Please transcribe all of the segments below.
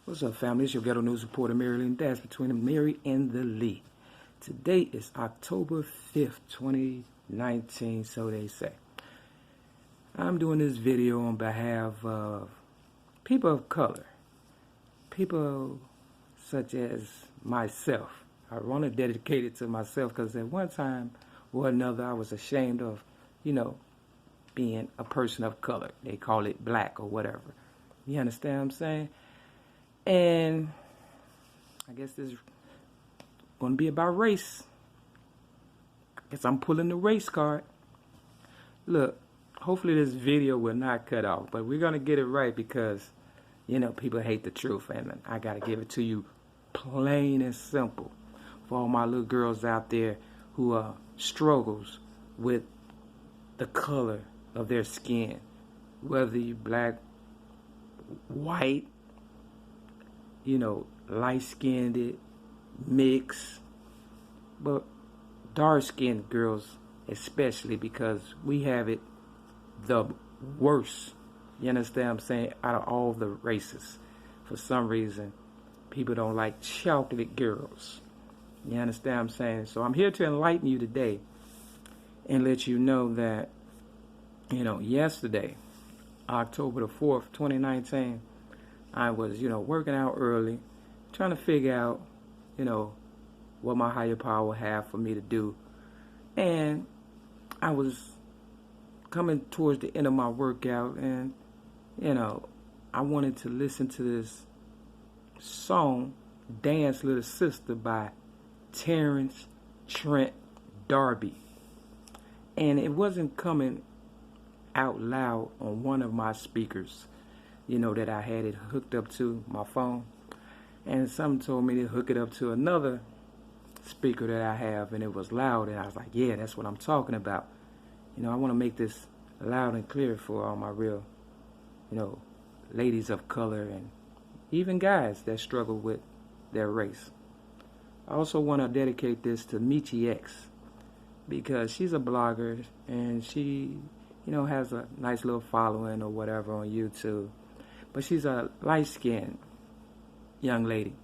What's up, family? It's your ghetto news reporter, Mary-Lee, and that's between the Mary and the Lee. Today is October 5th, 2019, so they say. I'm doing this video on behalf of people of color, people such as myself. I want to dedicate it to myself because at one time or another I was ashamed of, being a person of color. They call it black or whatever. You understand what I'm saying? And I guess this is going to be about race. I guess I'm pulling the race card. Look, hopefully this video will not cut off, but we're going to get it right because, people hate the truth, and I got to give it to you plain and simple. For all my little girls out there who struggles with the color of their skin, whether you black, white, light-skinned, mixed, but dark-skinned girls especially, because we have it the worst. You understand what I'm saying? Out of all the races. For some reason, people don't like chocolate girls. You understand what I'm saying? So I'm here to enlighten you today and let you know that, yesterday, October the 4th, 2019, I was, working out early, trying to figure out, what my higher power would have for me to do. And I was coming towards the end of my workout, and, I wanted to listen to this song, Dance Little Sister by Terrence Trent D'Arby. And it wasn't coming out loud on one of my speakers, that I had it hooked up to my phone. And something told me to hook it up to another speaker that I have, and it was loud, and I was like, yeah, that's what I'm talking about. I want to make this loud and clear for all my real, ladies of color and even guys that struggle with their race. I also want to dedicate this to Michi X, because she's a blogger and she, has a nice little following or whatever on YouTube. But she's a light-skinned young lady.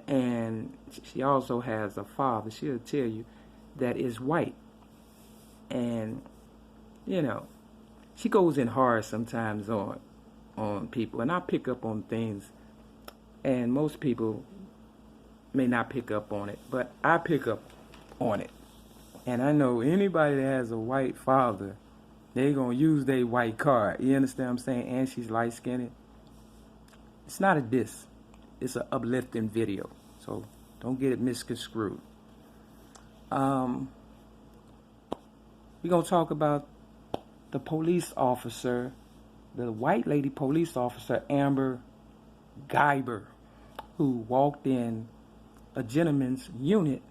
And she also has a father, she'll tell you, that is white. And, she goes in hard sometimes on people. And I pick up on things, and most people may not pick up on it, but I pick up on it. And I know anybody that has a white father, they're going to use their white card. You understand what I'm saying? And she's light-skinned. It's not a diss. It's an uplifting video. So don't get it misconstrued. We're going to talk about the police officer, the white lady police officer, Amber Guyber, who walked in a gentleman's unit,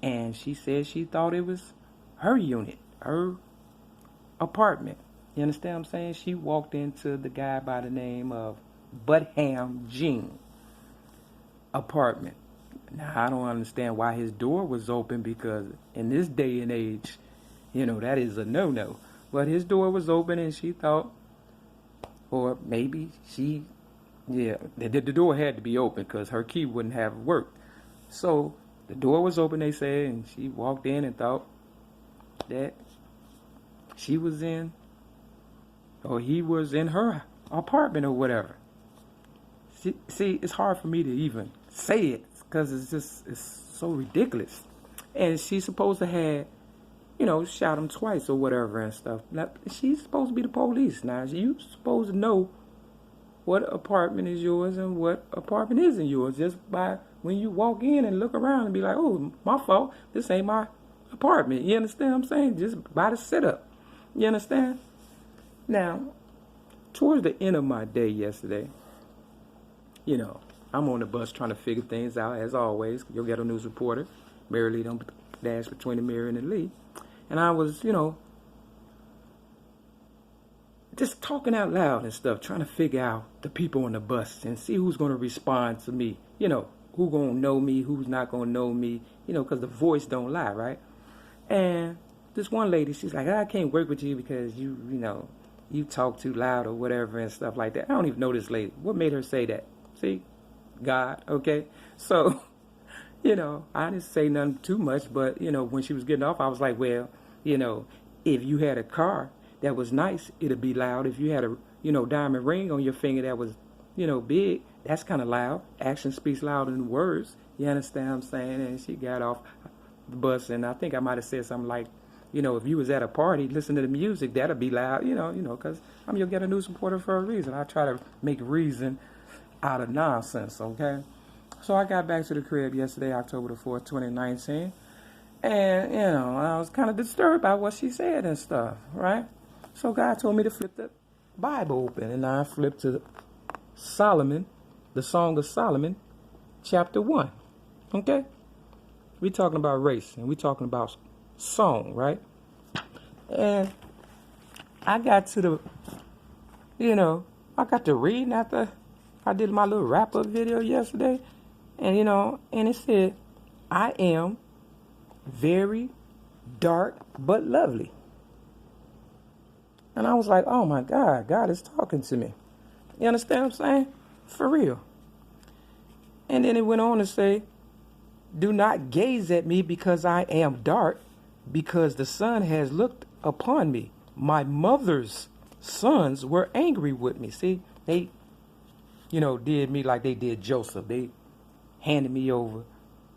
and she said she thought it was her unit, her apartment. You understand what I'm saying? She walked into the guy by the name of Buttham Jean apartment. Now, I don't understand why his door was open, because in this day and age, that is a no-no. But his door was open, and she thought, or maybe the door had to be open because her key wouldn't have worked. So the door was open, they said, and she walked in and thought that she was in, or he was in her apartment or whatever. See, it's hard for me to even say it because it's so ridiculous. And she's supposed to have, shot him twice or whatever and stuff. Now, she's supposed to be the police. Now, you're supposed to know what apartment is yours and what apartment isn't yours just by when you walk in and look around and be like, oh, my fault, this ain't my apartment. You understand what I'm saying? Just by the setup. You understand? Now, towards the end of my day yesterday, I'm on the bus trying to figure things out, as always. Your ghetto news reporter, Mary-Lee, don't dash between the Mary and the Lee. And I was, just talking out loud and stuff, trying to figure out the people on the bus and see who's going to respond to me. Who going to know me, who's not going to know me, because the voice don't lie, right? And this one lady, she's like, I can't work with you because you talk too loud or whatever and stuff like that. I don't even know this lady. What made her say that? See, God, okay? So, I didn't say nothing too much, but, when she was getting off, I was like, well, if you had a car that was nice, it'd be loud. If you had a, diamond ring on your finger that was, big, that's kind of loud. Action speaks louder than words. You understand what I'm saying? And she got off the bus, and I think I might have said something like, if you was at a party, listen to the music, that'll be loud, because I'm your Get a News reporter for a reason. I try to make reason out of nonsense, okay? So I got back to the crib yesterday, October the 4th, 2019, and, I was kind of disturbed by what she said and stuff, right? So God told me to flip the Bible open, and I flipped to Solomon, the Song of Solomon, chapter 1, okay? We talking about race, and we talking about song, right? And I got to the, I got to reading after I did my little wrap-up video yesterday, and, and it said, I am very dark but lovely. And I was like, oh my God, God is talking to me. You understand what I'm saying? For real. And then it went on to say, do not gaze at me because I am dark, because the sun has looked upon me. My mother's sons were angry with me. See, they, did me like they did Joseph. They handed me over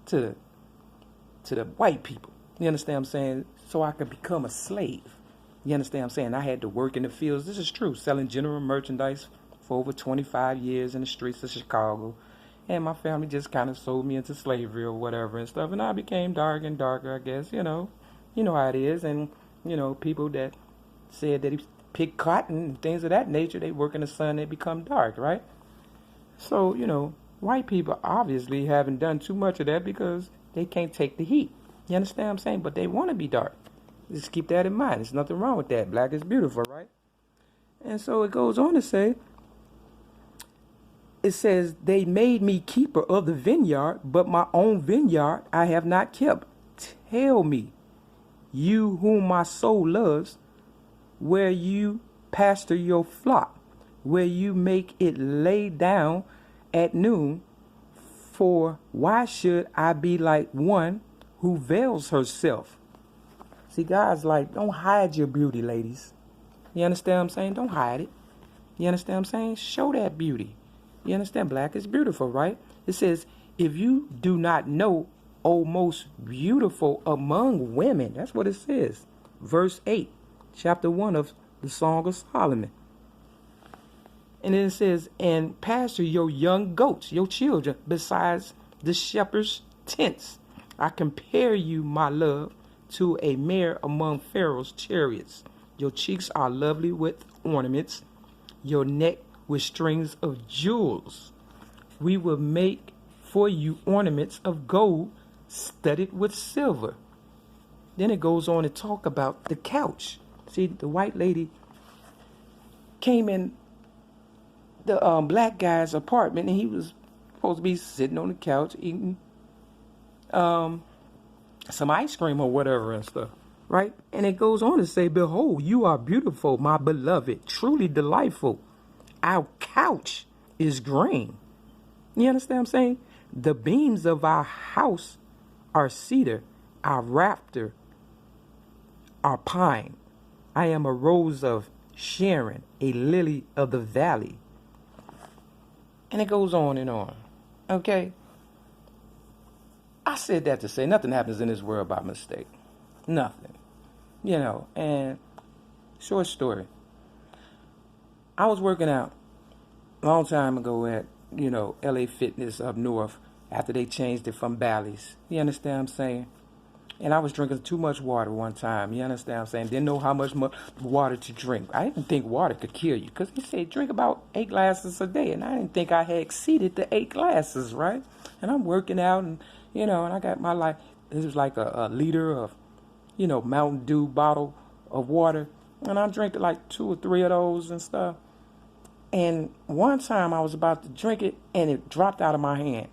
to the white people. You understand what I'm saying? So I could become a slave. You understand what I'm saying? I had to work in the fields. This is true. Selling general merchandise for over 25 years in the streets of Chicago. And my family just kind of sold me into slavery or whatever and stuff. And I became dark and darker, I guess, You know how it is. And, people that said that he picked cotton and things of that nature, they work in the sun, they become dark, right? So, white people obviously haven't done too much of that because they can't take the heat. You understand what I'm saying? But they want to be dark. Just keep that in mind. There's nothing wrong with that. Black is beautiful, right? And so it goes on to say, it says, they made me keeper of the vineyard, but my own vineyard I have not kept. Tell me, you whom my soul loves, where you pasture your flock, where you make it lay down at noon, for why should I be like one who veils herself? See, God's like, don't hide your beauty, ladies. You understand what I'm saying? Don't hide it. You understand what I'm saying? Show that beauty. You understand? Black is beautiful, right? It says, if you do not know, O most beautiful among women. That's what it says. Verse 8, chapter 1 of the Song of Solomon. And then it says, and pasture your young goats, your children, besides the shepherd's tents. I compare you, my love, to a mare among Pharaoh's chariots. Your cheeks are lovely with ornaments, your neck with strings of jewels. We will make for you ornaments of gold studded with silver. Then it goes on to talk about the couch. See, the white lady came in the black guy's apartment, and he was supposed to be sitting on the couch eating some ice cream or whatever and stuff, right? And it goes on to say, behold, you are beautiful, my beloved, truly delightful. Our couch is green. You understand what I'm saying? The beams of our house are cedar, our rafter are pine. I am a rose of Sharon, a lily of the valley. And it goes on and on. Okay? I said that to say nothing happens in this world by mistake. Nothing. And short story. I was working out a long time ago at, LA Fitness up north after they changed it from Bally's. You understand what I'm saying? And I was drinking too much water one time. You understand what I'm saying? Didn't know how much water to drink. I didn't think water could kill you because he said drink about 8 glasses a day. And I didn't think I had exceeded the 8 glasses, right? And I'm working out and, and I got my this was like a liter of, Mountain Dew bottle of water. And I drank like 2 or 3 of those and stuff. And one time I was about to drink it and it dropped out of my hand.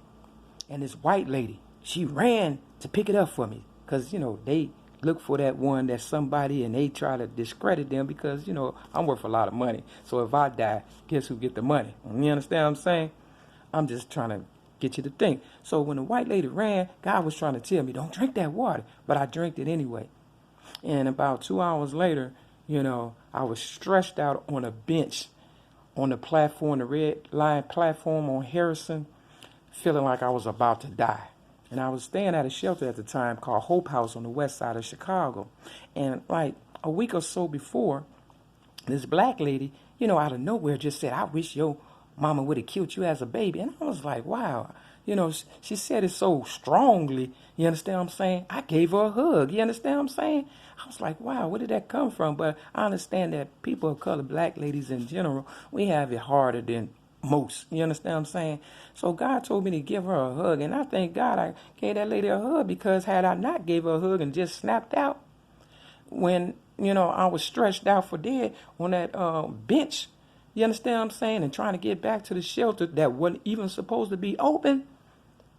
And this white lady, she ran to pick it up for me. Because, they look for that one that's somebody and they try to discredit them because, I'm worth a lot of money. So if I die, guess who get the money? You understand what I'm saying? I'm just trying to get you to think. So when the white lady ran, God was trying to tell me, don't drink that water. But I drank it anyway. And about 2 hours later, I was stretched out on a bench on the platform, the red line platform on Harrison, feeling like I was about to die. And I was staying at a shelter at the time called Hope House on the west side of Chicago. And like a week or so before, this black lady, out of nowhere just said, I wish your mama would have killed you as a baby. And I was like, wow. She said it so strongly. You understand what I'm saying? I gave her a hug. You understand what I'm saying? I was like, wow, where did that come from? But I understand that people of color, black ladies in general, we have it harder than most. You understand what I'm saying? So God told me to give her a hug. And I thank God I gave that lady a hug, because had I not gave her a hug and just snapped out, when, I was stretched out for dead on that bench, you understand what I'm saying, and trying to get back to the shelter that wasn't even supposed to be open.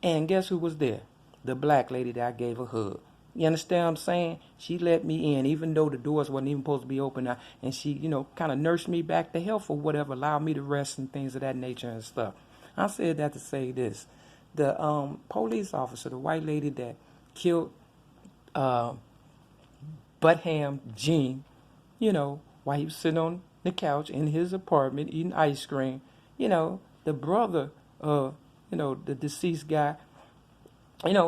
And guess who was there? The black lady that I gave a hug. You understand what I'm saying? She let me in, even though the doors wasn't even supposed to be open. And she, kind of nursed me back to health or whatever, allowed me to rest and things of that nature and stuff. I said that to say this. The police officer, the white lady that killed Buttham Jean, while he was sitting on the couch in his apartment eating ice cream, the brother of, the deceased guy,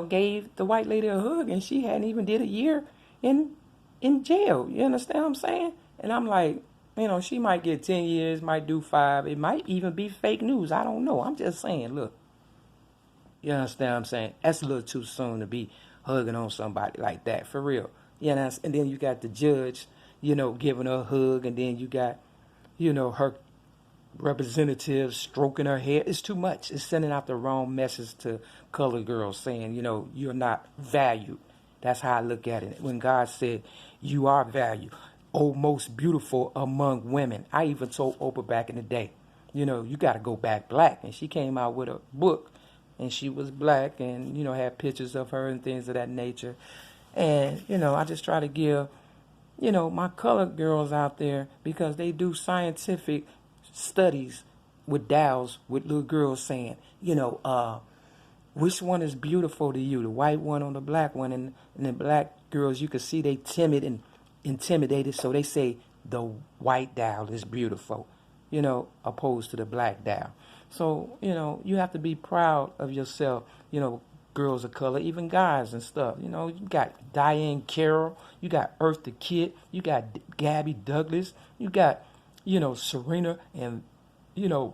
gave the white lady a hug, and she hadn't even did a year in jail. You understand what I'm saying? And I'm like, she might get 10 years, might do 5. It might even be fake news. I don't know. I'm just saying, look. You understand what I'm saying? That's a little too soon to be hugging on somebody like that, for real. And then you got the judge, giving her a hug, and then you got, her representative stroking her hair. It's too much. It's sending out the wrong message to colored girls, saying, you're not valued. That's how I look at it. When God said, you are valued, oh, most beautiful among women. I even told Oprah back in the day, you got to go back black. And she came out with a book, and she was black, and, had pictures of her and things of that nature. And, I just try to give, my colored girls out there, because they do scientific studies with dowels with little girls saying, which one is beautiful to you, the white one or the black one? And the black girls, you can see they timid and intimidated, so they say the white dowel is beautiful, opposed to the black dowel. So, you have to be proud of yourself, girls of color, even guys and stuff. You got Diane Carroll, you got Eartha Kitt, you got Gabby Douglas, you got, Serena and,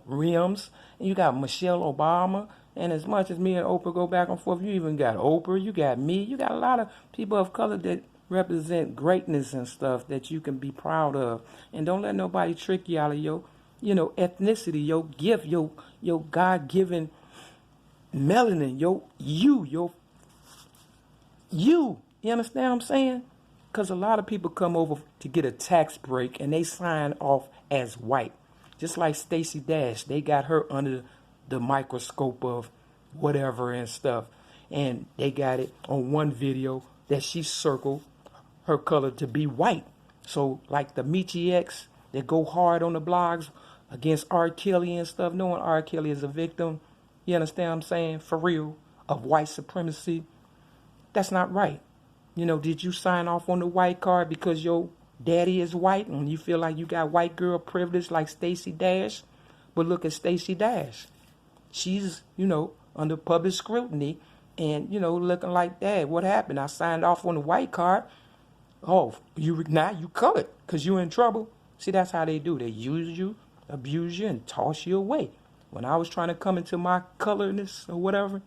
Rims, and you got Michelle Obama. And as much as me and Oprah go back and forth, you even got Oprah, you got me, you got a lot of people of color that represent greatness and stuff that you can be proud of. And don't let nobody trick you out of your, ethnicity, your gift, your God-given melanin, you understand what I'm saying? Because a lot of people come over to get a tax break and they sign off as white. Just like Stacey Dash, they got her under the microscope of whatever and stuff. And they got it on one video that she circled her color to be white. So like the Michi X that go hard on the blogs against R. Kelly and stuff, knowing R. Kelly is a victim, you understand what I'm saying, for real, of white supremacy. That's not right. Did you sign off on the white card because your daddy is white and you feel like you got white girl privilege like Stacey Dash? But look at Stacey Dash. She's, under public scrutiny and, looking like that. What happened? I signed off on the white card. Oh, now you colored because you're in trouble. See, that's how they do. They use you, abuse you, and toss you away. When I was trying to come into my colorness or whatever,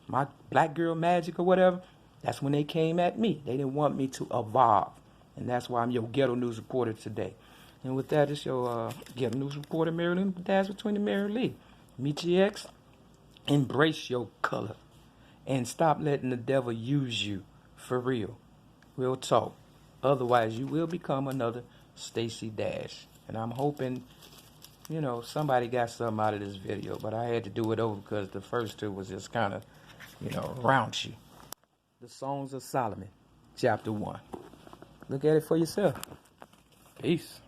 my black girl magic or whatever, that's when they came at me. They didn't want me to evolve. And that's why I'm your ghetto news reporter today. And with that, it's your ghetto news reporter, Mary-L, Daz between the Mary-Lee. Meet your ex, embrace your color, and stop letting the devil use you for real. Real talk. Otherwise, you will become another Stacey Dash. And I'm hoping, somebody got something out of this video. But I had to do it over because the first two was just kind of, raunchy. The Songs of Solomon, chapter 1. Look at it for yourself. Peace.